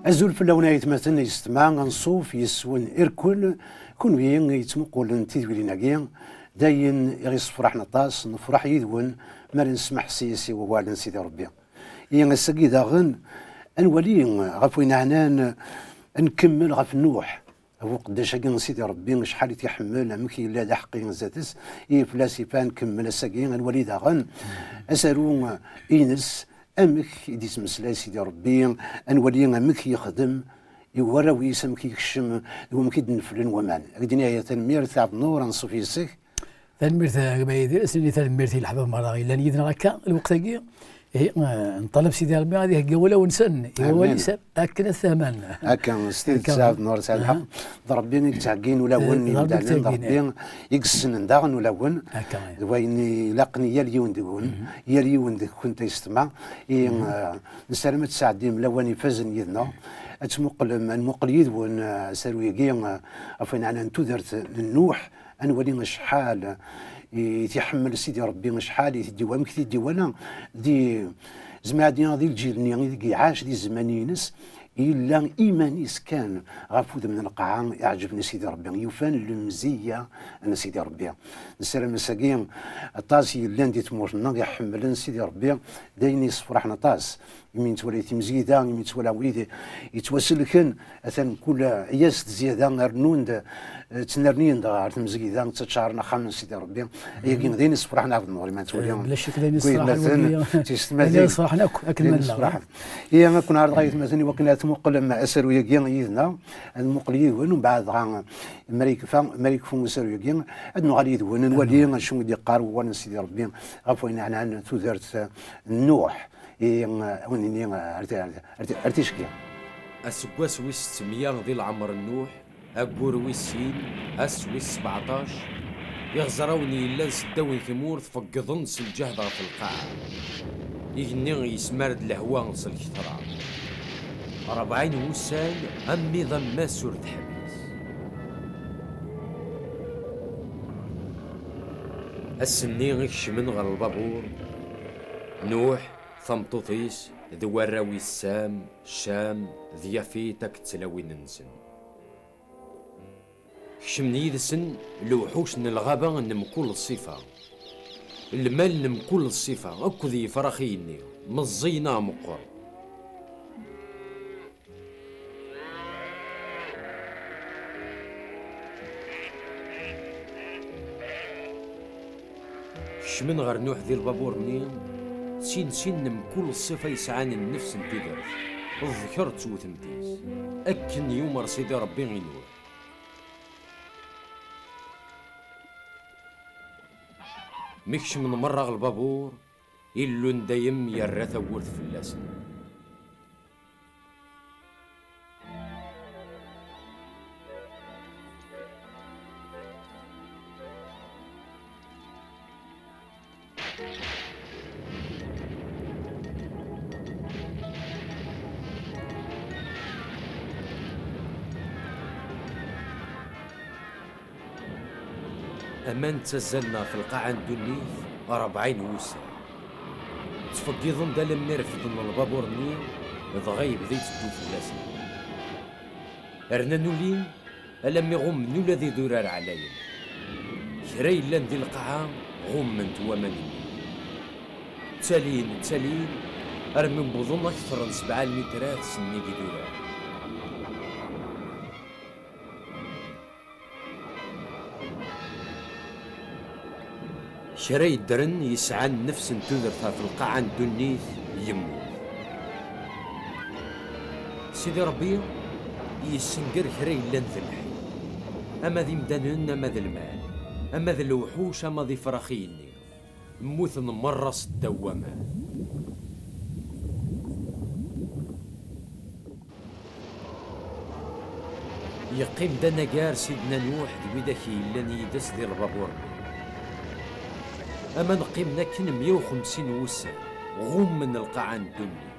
أزول في اللون يتمثل يستمع نصوف يسون إركل كون بين يتمقول تيدولينا كيا داين يغيص فرحنا طاس نفرح يدون ما نسمح سيسي ووالد سيدي ربي ينسقي داغن أنولي غفوين عنان نكمل غف نوح هو قداش كان سيدي ربي شحال يتحمل مكي لا لحقين زاتس فلاسي فان كمل الساقين الوليد غن اسالو اينس امك يديس مسلا سيدي ربي انولي امك يخدم يورا ويسمك يكشم ومك يدنفلن ومان الدنيا هي تنمير تاع النور نصوف يسك تنمير تاع بايدير اسني تنمير تاع الحباب مراغي لان يدنا هكا الوقت كي نطلب سيدي ربي غادي هكا ولا ونسن هو اللي ساب هكا الثمن هكا ستيل تسعة نور تاع الحق ضربين يتعقين ولا ون ضربين يقسن داغن ولا ون وين لاقني يا اليون دون يا اليون كنت يستمع نسلمت سعدي ملون يفزن يدنا اتمقل المقليد ون سرويقين افين انا انتذرت النوح انولي شحال يتحمل سيدي ربي شحال يديوان كثير ديوانا دي زمادين دي الجيل دي عاش دي زمانينس إلا إيمانيس كان غافود من القاعة يعجبني سيدي ربي يوفان المزية أنا سيدي ربي نسلم مساكين طاسي اللان دي تمورنا يحملن سيدي ربي داين يصفرحنا طاس يمين تولي تمزيدا يمين تولي ويدي يتوسل كان أثن كل عياس زيادة رنون تنرنين دا تمزيدا تتشارنا خامن سيدي ربي يقين داين يصفرحنا في النور ما تولي بلا شك داين يصفرحنا أكمل هي ما كنا عرض غاية مثلا وكنا تمقل مع أسر ويقين يدنا المقليد وين بعد غان مريك فون أسر ويقين أدنو غادي يدون نولي شنو دي قار وانا سيدي ربي غفوين عن تودرت النوح وني ارتيشكيا السكواس ويس 600 ذي العمر النوح أقور ويس سين أس ويس 17 يغزروني إلا سداوي ثمور تفقضن الجهدة في القاعة يغني يسمرد الهواء نصل الكثرة 40 وسان أمي ضم سور تحبس السني غيكش من غير البابور نوح ثمطوطيس ذو الراوي السام شام ذيافيتك تلاوي ننسن كشمني ذسن الوحوش من الغابة نمكل الصفة المال نمكل الصفة أكو ذي فراخيني مزينا مقر كشمن غير نوح ذي البابور منين سين من كل الصفة يسعان النفس انتدرت الذكر توثمتيس أكن يوم سيدي ربي غينوح مكش من مرة البابور إلو ندايم يرى ثورت في اللسن أمان تزلنا في القاعة الدنيا 40 وسنة تفقيضن دا لم نرفض من البابور نيل ضغيب ذي تدو في اللسن أرنا نولين ألم يغم نولا ذي درار علينا كراي لان ذي القاعة غمنت ومنين تالين أرمن بوضن أكثر من 7 مترات سني ذي درار شراي درن يسعان نفس تذرتها في القاعة الدنيث يموت سيدي ربي يسنقر خراي لان ذي الحي أما ذي مدانن أما ذي المال أما ذي الوحوش أما ذي فراخيني موثن مرس الدوامات يقيم دانا قار سيدنا نوح ذي وداكي لان يدس ذي البابور أما نقيمنا كن 150 وسان غم من القاعة الدنيا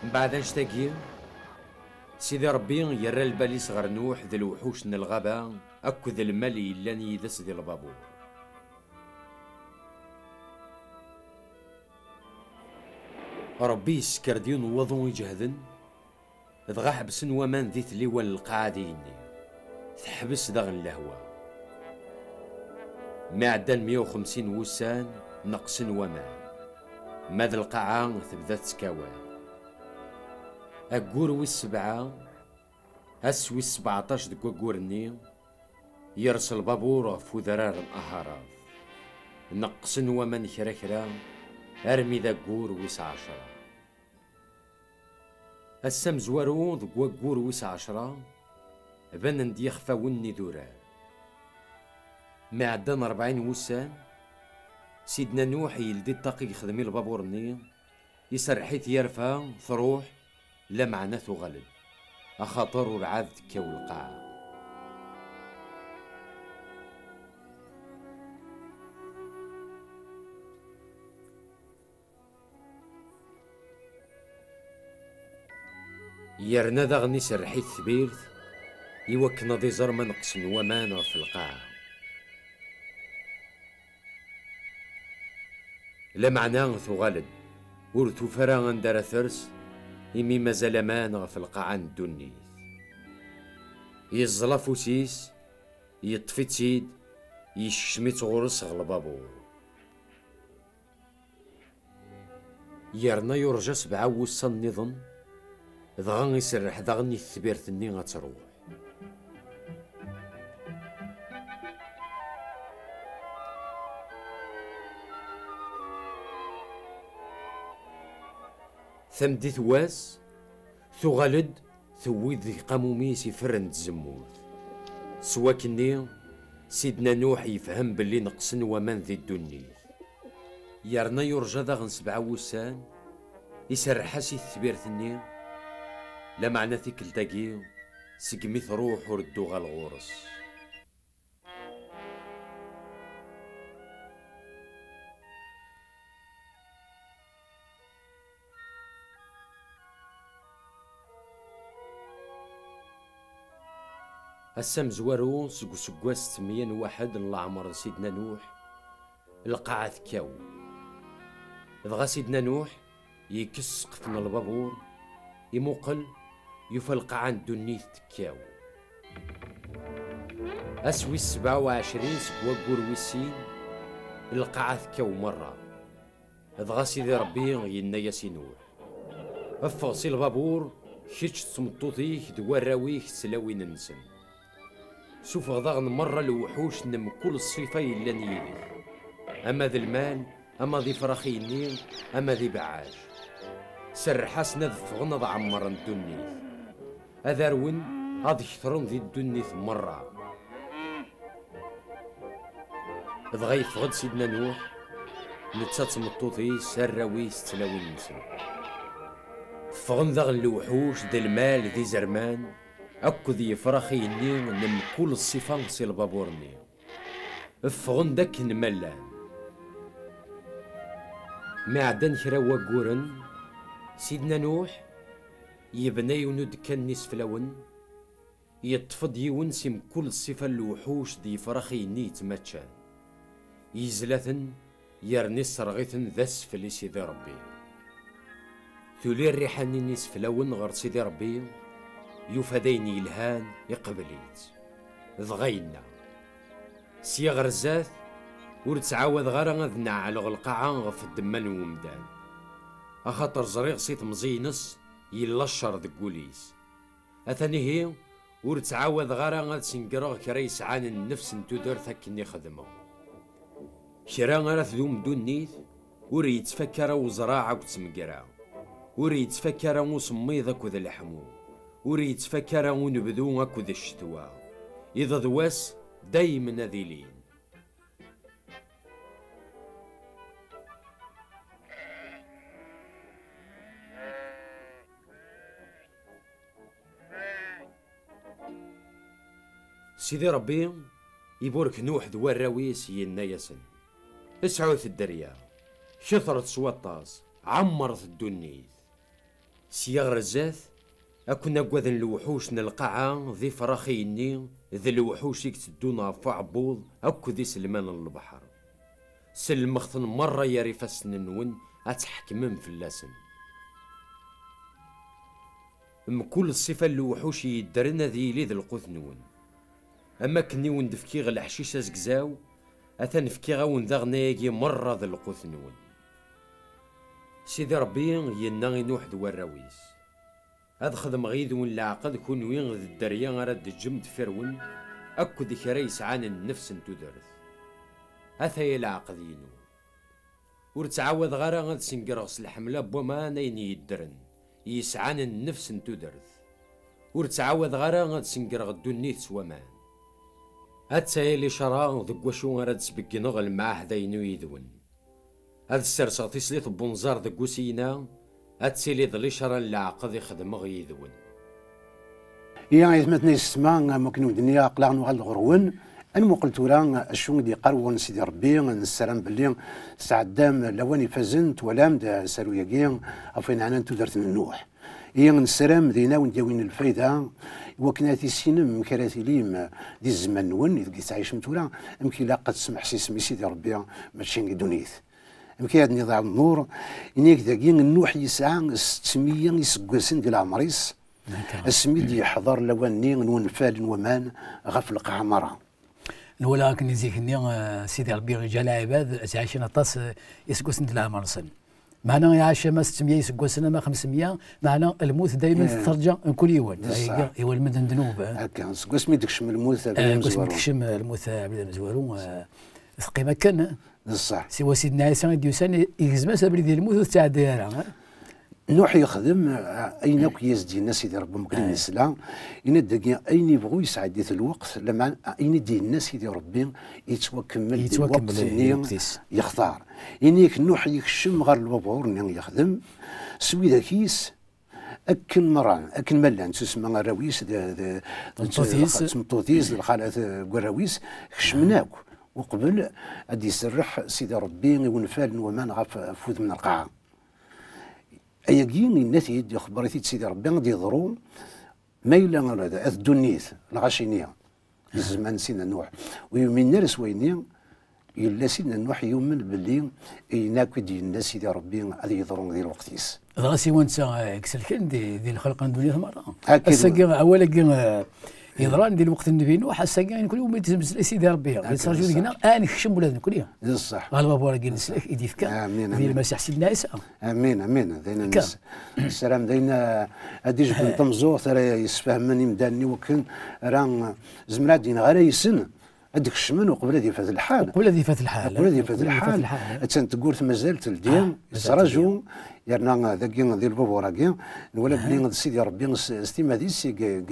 من بعد نشتاقي سيدي ربي يرى البالي صغر نوح ذي الوحوش من الغابة أكو ذي المالي لاني يدس ذي البابور ربي يسكر ديون وضو يجهدن دغا حبسن ومان ذي تليوان القاعديني تحبس داغن الهوا معدن 150 وسان نقصن ومان ماذا القاعة تبدا تسكاوان أقور والسبعة أسوي 17 دك وقورني يرسل بابور في ذرار الأهراف نقصن ومن كرا أرمي ذا قور ويس 10 السم زوارو دك وقور ويس 10 بان ندي خفا وني دوران معدن 40 وسان سيدنا نوح يلدي الطاقي يخدمي البابورني يسرحيت يرفا تروح لا معناته غلب أخاطر ورعاد تكاو القاع يرنا داغني سرحيت ثبيرت يوكنا دي زرما نقصن ومان في القاع لا معناه ثغلد ورثو فرا ندار ثرس إمي مازال مان في القاعة ندونيث يزلا فوسيس يطفي تسيد يشميت غرس غلبابور يرنا يرجى 7 وسان نظن دغا يسرح داغني الثبيرتني غتروح ثمدي ثواس ثغلد ثويد ذي قاموميس يفرن تزموت سوا كني سيدنا نوح يفهم باللي نقصن ومن ذي الدنيث يرنا يرجى داغن 7 وسان يسرحاسي الثبيرتني لا معنى ذيك التاقي سقمي تروح وردو غالغورس السم زوارو سقواس 801 الله عمر سيدنا نوح القاعة ثكاو دغا سيدنا نوح يكس قفن البابور يموقل يوفى القاعة ندونيث تكاو أسوي 27 سكوا قور ويسين القاعة ثكاو مرة دغا سيدي ربي ينا ياسي نوح افغسي البابور كيتش تمطوطيك دواراويك سلاوين ننسن سوف غضاغن مرة الوحوش نم كل الصفة إلا نيدي أما ذي المال أما ذي فراخي النيل أما ذي بعاش سرحاس نذف غنض عمر الدنيث أذرون هذ كثرون ذي الدنيث مرة دغا يفغد سيدنا نوح نتسات مطوطي سراويس تلاوي نسن فغن ذا الوحوش ذي المال ذي زرمان أكو ذي فراخي النيل نم كل الصفة سي البابورني فغن داك نملان معدن كرا وقورن سيدنا نوح يبنى يوند كان نصف لون يطفض يونسم كل صفة الوحوش دي فراخي نيت ماتشان يزلثن يرني الصرغيثن ذا سفلي سيدي ربي ثولي الريحاني نصف لون غير سيدي ربي يوفديني الهان يقبليت ضغينا سيغ رزاث ورتعاود غير غذنا على القاعة غف الدمان ومدان أخاطر زريغ سيت مزينس يلشر ذكوليس أثاني هي ورتعاود غير غذ سنقرغ كريس عن النفس نتودر ثكني خدمه كرا غير ذوم دون نيث وري يتفكر وزراعة وتسمقرا وري يتفكر وسميض أكو ذا الحمو وري يتفكر ونبذو أكو ذا الشتوى إذا ذواس دايما ذيلين سيدي ربي يبورك نوح ذو الراويس ينا ياسن اسعوث الدريا شثرت سواطاس عمرت الدنيث سياغ رزاث أكون قوذن الوحوش نلقاعة ذي فراخيني ذي الوحوش يكتدونا فعبوض أكو ذي سلمان البحر سلمختن مرة ياري فاسن نون أتحكمن في اللسن كل الصفة اللي وحوش يدرنا ذي لي ذي القوث نون. أما كني وندفكي غ الحشيش أزكزاو أثا نفكي غاون ذاغناياكي مرة ذي القوث نون. سيدي ربي ينا ينوح ذو الراويس هاد خدم غيد وين العقد كون وين ذي الدريا غرد الجمد فرون أكو ذي كرا يسعان النفس انتو درث أثايا العقد ينو ورتعاوض غارا غاد سنقرغس الحملة بوما نايني يدرن يسعان النفس انتو درث ورتعاوض غارا غاد سنقرغ الدنيت سوامان أتسايا لي شرا ذك واشو غرد سبقنغ المعاه داينو يذون هاد السرسة تسليط بونزار ذك وسينا أتسيلي ذلي شرا العقد يخدم غيذون يا يثمتني السماء ممكن ودنيا قلع نوغ الغرون أنا قلت ورا الشون دي قرون سيدي ربي السلام باللي سعدام لواني فزنت ولام دا سالو ياكين أفين أنا انتو درت من نوح السلام دينا ونداوين الفايدة وكناتي سينم مكراتي ليم دي الزمان نون إذا كنت عايش متورا يمكن لا قد تسمح سيسمي سيدي ربي ماشي دونيث يمكن هذا نظام النور إنك داكين النوح يسعى 600 يسقسن ديال العمريس السميد يحضر لواني نونفال ومان غف القعمرة الولا كني زيكني سيدي ربي جال عباد تعيشين طاس يسقسن ديال العمرسن معنا يعيش ما 600 يسقسن ما 500 معنا الموت دائما ترجع كل يوم هو المدن ذنوب هكا سقس ميدكش من الموت سقس ميدكش الموت بلا مزوارو ثقيمه كان بصح سوا سيدنا عيسى ديوسان يهزم سبري ديال الموت تاع الديره نوح يخدم اين كياس ديال الناس يدير ربهم كريم السلام يندق اين يبغوا يسعد ديال الوقت لما اين ديال الناس يدير ربي يتوكمل الوقت اللي يختار انيك نوح يكشم غير البابور اللي يخدم سوي ذا كيس اكن مران اكن ملان تسمى راويس تمطوطيس الخالات كراويس كشمناك وقبل غادي يسرح سيدي ربي ونفال ومان غاف فوت من القاعه اياكين الناس يدي خبرتي سيدي ربي غادي يضروا ميلا هذا الدنيث الغاشينيه في الزمان سيدنا نوح ويومين نرس ويني إلا سيدنا نوح يؤمن باللي يناك ديال الناس سيدي ربي غادي يضروا ديال الوقتيس غاسي وانت كسلكن ديال الخلق الدنيا مره هسا اولا يضران ديال الوقت النبي نوح هسا كل يوم يتزمز سيدي ربي يتسرجوا لينا نخشم ولادنا كلهم بصح غالبا بورا كاين نسلك يدي فكا ديال المسيح سيدنا عيسى امين امين دينا السلام دينا هادي جبن طمزور ترى يسفهمني مداني وكن راه زمرات دينا غير يسن هذيك الشمن وقبل ديال فات الحال تنتقول مازالت الدين يسرجوا يرنا ذاك ديال البابوراكي ولا بلي سيدي ربي ستيما ديسي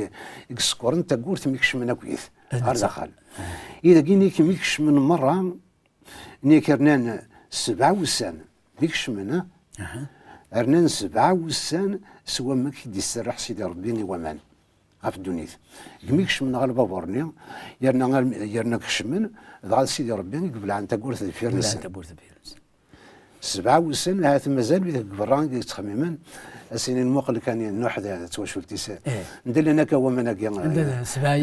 يسكور انت قلت ميكش من كويس غير دخل اذا كاينيك ميكش من مره نيك رنان 7 وسان ميكش من رنان 7 وسان سوا ما كيدي السرح سيدي ربي ومان في الدنيا كميكش من غير بابورني يرنا كشمن ضال سيدي ربي قبل عن تقول فيرنس 7 وسن هات مازال بذاك بران يتخممن السنين الموقل كان نوح تواشو التساء ندير لنا كوا مناكي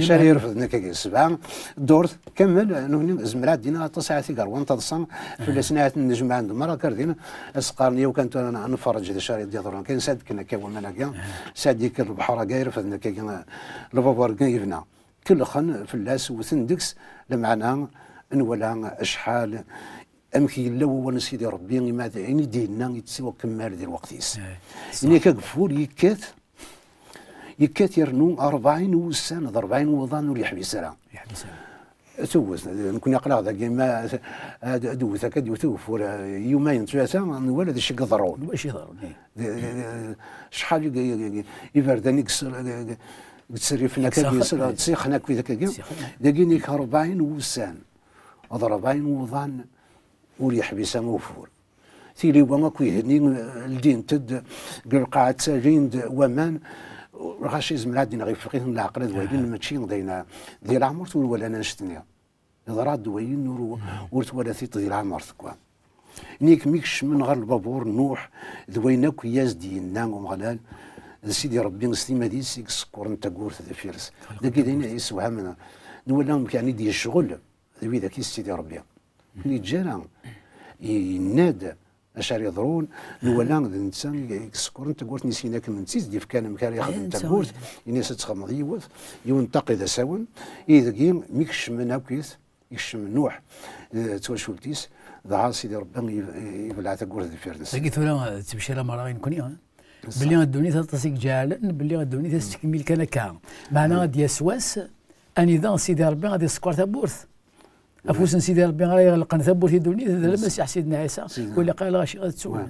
شاري يرفض كاكي 7 دور كمل نوني زمرات دينا تصاعتي قروان تضصن في السنوات النجم عند مرة كردينا اسقارني وكانت انا نفرج هذا شاري ديال كان ساد كنا كوا مناكي ساد ديك البحر كاير فدنا كاكي البابور كيفنا كل خن في اللاس وثندكس لمعنا ولا اشحال امكي لو سيدي ربي ماذا يعني ديالنا يتسوى كمال ديال الوقتيس يعني كقفول يكات يرنو 40 وسان 40 وضان ولا يحبسها توز نكون يقرا ذاك ما دوثا كدوثوف ولا يومين 3 ولا شي قضرون ماشي ضروري شحال يفردني تسري فينا كيسر تسيخنا كي ذاك داكينيك 40 وسان 40 وضان وريح بسام وفور تيلي وما كيهني الدين تد قرقعة ساجين ومان غاشي زمرات دينا غير فقيه العقل دوين ماشي دينا ديال العمر ولا نشتني ضرات دوين ولا ثيط ديال العمر كوا نيك ميكش من غير البابور نوح دوينا كياس ديالنا ومغلال سيدي ربي نستيما ديسيك سكور انت قورت ذا فيرس داكي دينا يسوها من نولا يعني ديال الشغل ذوي ذاك سيدي ربي اللي جانا ينادى اشار يضرون نولا الانسان يسكر انت قلت نسيناك من تيز ديف كان مكان يخدم تبورت الناس تخمض يوث ينتقد ساون اذا ميكش من هاكيس يكشم نوح توشولتيس ضاع سيدي ربي يبلع تقول ذي فيرنس لقيت ولا تمشي لها مرة كوني باللي غدوني تتصيك جالا باللي غدوني تستكمل كان كا معناها غادي يسواس اني ذا سيدي ربي غادي يسكر تبورث افوس سيدي ربي غادي يغلق تبورث يدوني هذا لما سيدنا عيسى ولا قال غاشي غتسوى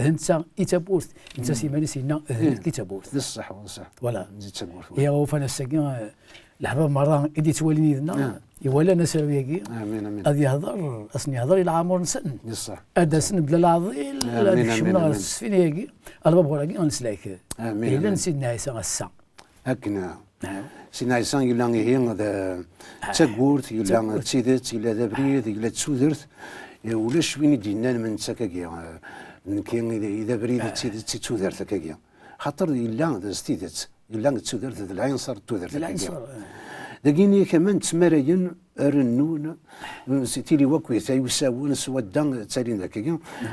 انت يتبورث انت سيماني سينا كي تبورث بصح بصح ولا نزيد تبورث يا وفانا الساكن الحباب مرة إدي توليني ذنا يولا نسر وياكي امين امين غادي يهضر اصني يهضر الى عمر نسن بصح هذا سن بلا العظيل هذاك الشمنا السفينه ياكي الباب وراكي غنسلاك امين الا سيدنا عيسى غسا هكنا سيدنا عيسى يلا هي هذا تاكورت يلا تسيدت يلا ذا بريد يلا تسودرت ولاش وين دينا من سكاكي كاين اذا بريد تسيدت تسودرت هكاكي خاطر يلا ذا ستيدت يلا تسودرت العين صار تودرت العين صار داكيني كمان تمراين رنون تيلي وكويث يساوون سودا تالين ذاك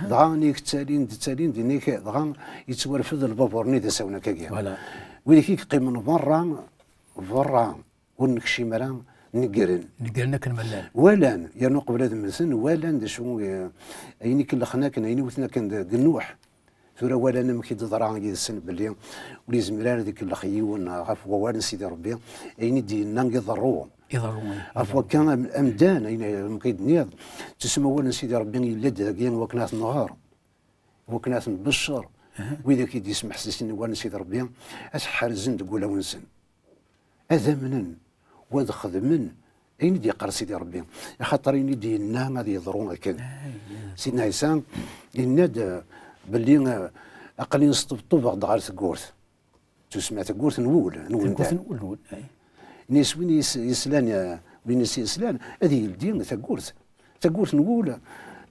ضغانيك تالين دينيك ضغان يتورفد البابورني دا ساونا كاكيا ولكن قيمن برا ونكشي مرا نقرن كنملان ولان يا قبل هذا المسن ولان دا شو ايني كل خناكن ايني وثنا كان قنوح ثورة ولا نمكي تضرع جيد السن باللي ولي زمرار ذيك الخيون غاف ووالد سيدي ربي ايني دينا يضروهم عفوا كان امدان اين مكيد نيض تسمى والد سيدي ربي يلد ذاك وكنات النهار وكنات نبشر واذا كي يسمح سيدي والد سيدي ربي اشحال زن تقول ونسن هذا منن وهذا خدمن اين دي قرا سيدي ربي خاطر اين دينا غادي يضرون هكذا سيدنا عيسى يناد باللي اقل نسطبطب غدا غير تقورث تسمع تقورث نول ناس وين يسلان وين يسلان هذه يلدين تقورث نول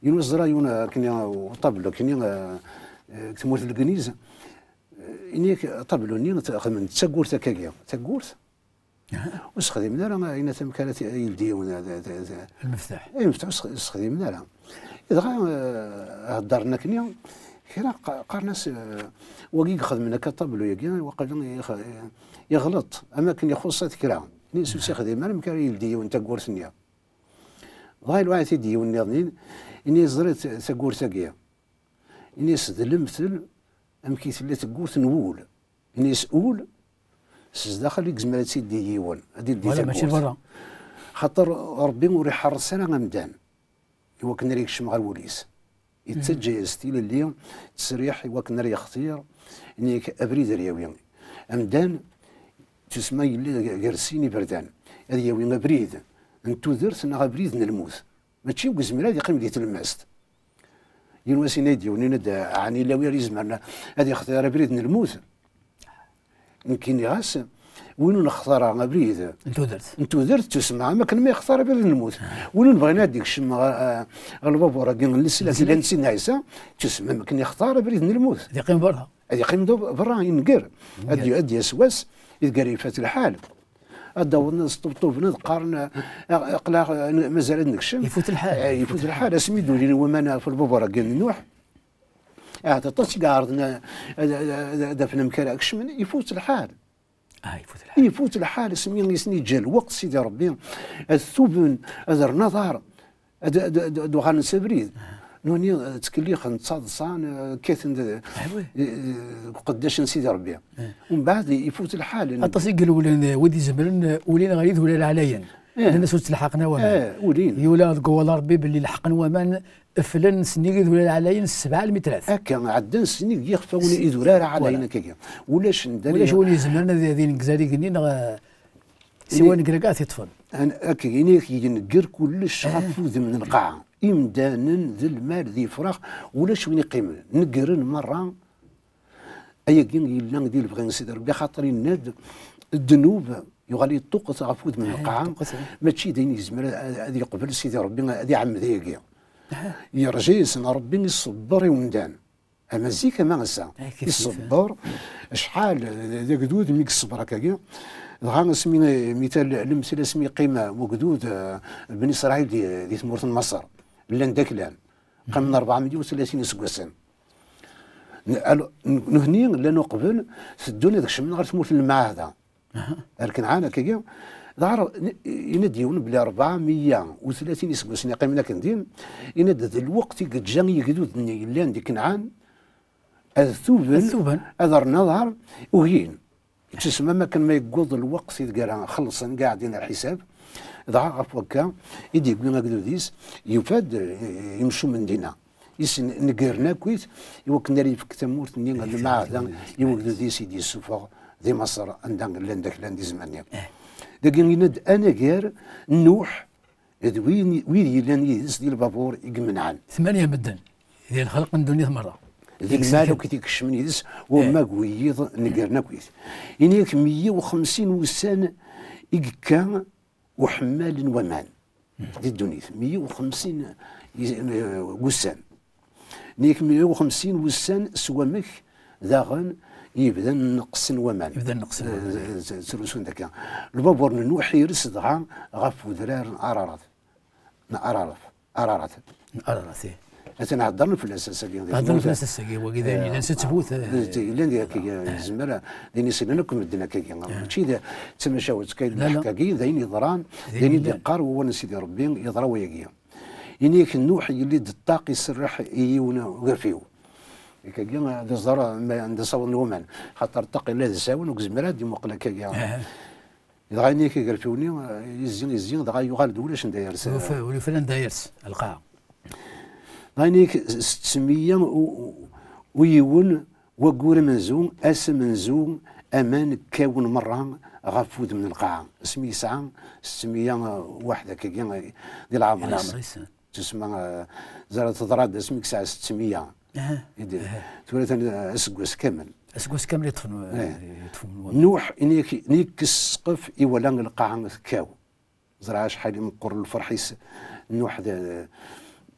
ينوزرا يونا كنيا طبلو كنيا تموت الكنيزه انيك طبلو نين تخدم تقورث هكاكيا تقورث وسخدمنا راه اين تم كانت يلديون المفتاح المفتاح سخدمنا راه اذا هضرنا كنيا كنا قارناس وكي خدمنا كطبلو ياكي وقال يغلط اماكن يخص كرا نيس يخدم انا مكان يلدي وانت قورثنيا ضايل واحد يدي ونيضنين اني زريت تقور تاكيا اني سدل مثل ام كي تلي تقورث نول اني سؤول داخل يكزمال تيدي يون هذه ولا ماشي برا خاطر ربي موري حرسنا غمدان هو كنا ريك شمع الوليس يتسجل ستيل اليوم تسريح هو كنا ري اختيار انيك ابريد رياوي امدان تسمى يلي قرسيني بردان هذه ياوي ابريد انتو درت انا ابريد نلموت ماشي وكزمال هذه قيم ديال الماست ينواسي نادي وندا عني لا ويري زمرنا هذه اختيار ابريد نلموت يمكن يغاس وين نختار ابريد انتو درت تسمع ما كان ما يختار ابريد نموت وين بغينا هذيك الشم الباب ورا كاين السلاس اللي نسينا عيسى تسمع ما كان يختار ابريد نموت هذه قيم برا هذه قيم برا ينقر هذه يسواس يقري فات الحال دورنا نسطبطوب نقارن اقلاق مازال نكشم يفوت الحال اسمي دولي ومانا في الباب ورا كاين نوح تطش قاردنا دفنا مكان كشمن يفوت الحال يفوت الحال سمي يسني جا الوقت سيدي ربي الثوبن هذا النظر دوغان سبريد نوني تكليخ نتصادصان كيثن قداش سيدي ربي ومن بعد يفوت الحال التصيق الاولى ودي زمرن ولينا غريض ولا عليا الناس تلحقنا ومان ولين يولا قول ربي باللي لحقنا ومان فلان سنيق ولا علينا 7 المترات هكا عندنا سنيق يخفوني يدورار علينا كيكا ولاش ندير ولاش ولي زمرنا ذي نكزاري كنين سوا نكركات يطفل انا هكا ينقر كلش غفوذ من القاعه امدانا ذي المال ذي فراغ ولاش وين يقيم نقرن مره ايا كين يلا ديال بغي نسيد ربي خاطر يناد الذنوب يغالي الطوق غفوذ من القاعه ماشي داين يزمر هذه قبل سيدي ربي هذه عم ذيك يرجع يسمع ربي يصبر يومدان اما زيك ما غسا يصبر شحال ذاك دود ميك الصبر هكاكيا غا سمي مثال المثال اسمي قيمه وقدود بني اسرائيل دي ثمورة مصر لان داك لان قام 430 سكواسان. نهني لانه قبل سدونا داك الشيء من غير تموت المعاهده. لكن عانا كي ظهر ينديون بلي 430 سكواسان قيمنا كندير يند الوقت قد جا يقدود لان ديك كنعان الثوبن هذا نظهر وهين تسمى ما كان ما يقض الوقت يتقال خلصا قاعدين على الحساب ظهر غف وكا يدي يقول ما قدوديس يفاد يمشوا من دينا نقرنا كويت يوكنا لي فك تمورت ني المعهد يوكدو دي سيدي السفر دي مصر عندك لاندك لاندي زمانيا لكن يند انا غير نوح وين يلان يدس ديال البابور يقمنعان 8 مدن ديال الخلق من دنيا مره ديك المال كي تيكشمن يدس وما قويض نقرنا كويت ينيك 150 وسان يكا وحمال ومان دي الدنيا 150 وسان نيك 150 وسان سوامك ذاغن يبدا نقص ومان يبدا نقص سلوسون داك البابور نوح يرس دغا غاف ودرار ارارات انا هضرنا في الاساس ديال هضرنا في الاساس وكذا الا ستثبوت الا ديك زمره ديني سننكم مدنا كي ماشي تما شاوت كاين الحكاكي داين يضران داين يقار هو سيدي ربي يضرا وياكيا ينيك النوح اللي الطاقي يسرح يونا وغرفيو كاين هذا الزرع ما عند صور الومان خاطر الطاقي لا زاون وكزمرات ديما قلا كاين دغا كي غرفيوني يزين دغا يغال دولاش ندايرس ولي فلان دايرس القاع غانيك 600 ويون وقور منزوم اس منزوم امان كاون مره غفود من القاعه اسمي ساعه 600 وحده كي ديال العمر تسمى زرات تضراد اسمك ساعه 600 تولات اسكوس كامل اسكوس كامل يطفن نوح نيك السقف يولا القاعه كاو زرع شحال من قر الفرحيس نوح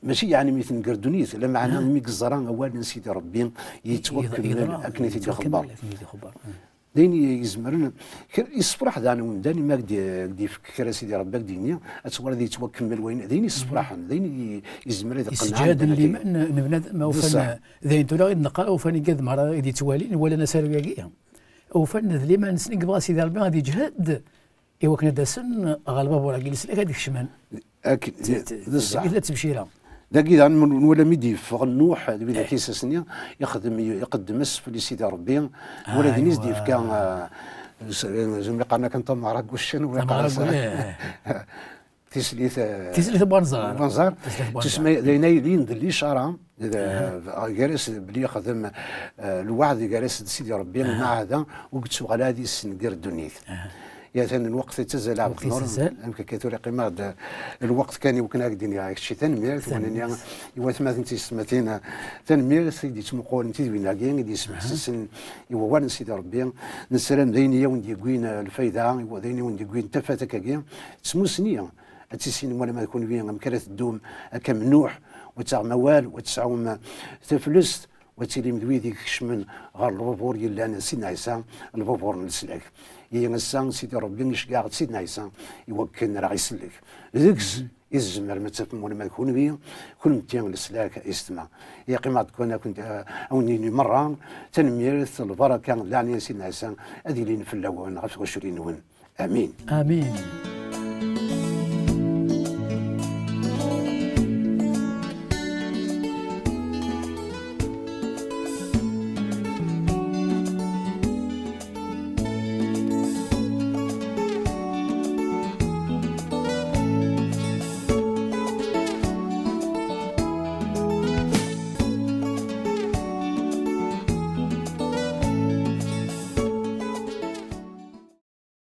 ماشي يعني مثل نقردونيت لا معناه ميك الزران اولا سيدي ربي يتوكل اكني تيجي خبار ديني يزمرنا يصبرح دانا ونداني ما قدي فكر سيدي ربك دينيا اتصور هذه يتوكل وين ديني يصبرح ديني يزمر هذا قناع استجاد اللي بنادم وفن ذين تولا نقرا وفن قد مره يدي توالين ولا نسال وياكيا وفن اللي ما نسنق بغا سيدي ربي غادي يجهد ايوا كنا داسن غالبا بورا جلس لك هذيك الشمال اكيد بصح الا تمشي داكيد ولا ميدي فغ نوح بدا كيساسني يقدم اسف لسيدي ربي ولا دينيس ديف كان زعما قالنا كنطم راك وشن ولا تسليت بنزار تسمى لين دلي شارع جالس بلي يخدم الوعد جالس سيدي ربي مع هذا وقلت غلا هذه السنقر الدنيا يا ثاني الوقت تزال عبد النور يمكن كثير قيمة الوقت كان يمكن هكذا شي تنمير وانا يوا ثما انت سمعتينا تنمير سيدي تمقول انت وين كاين دي سمح سن يوا وان سيدي ربي نسلم ديني وندي كوين الفايده يوا ديني وندي كوين تفاتك كاين تسمو سنيه تسين ولا ما يكون بين مكرات الدوم كم نوح وتاع موال وتسعوم تفلست وتسلم دويديك شمن غير البابور يلا سيدنا عيسى البابور نسلك ينسان سيدي ربي نشكاع سيدنا عيسى يوكلنا راه يسلك ذكس الزمر ما تفهم ولا ما يكون بيه كل متيان السلاك يستمع يا قيمة كنا كنت اوني مره تنميرث البركه لعني سيدنا عيسى هذه لين في اللون 25 امين امين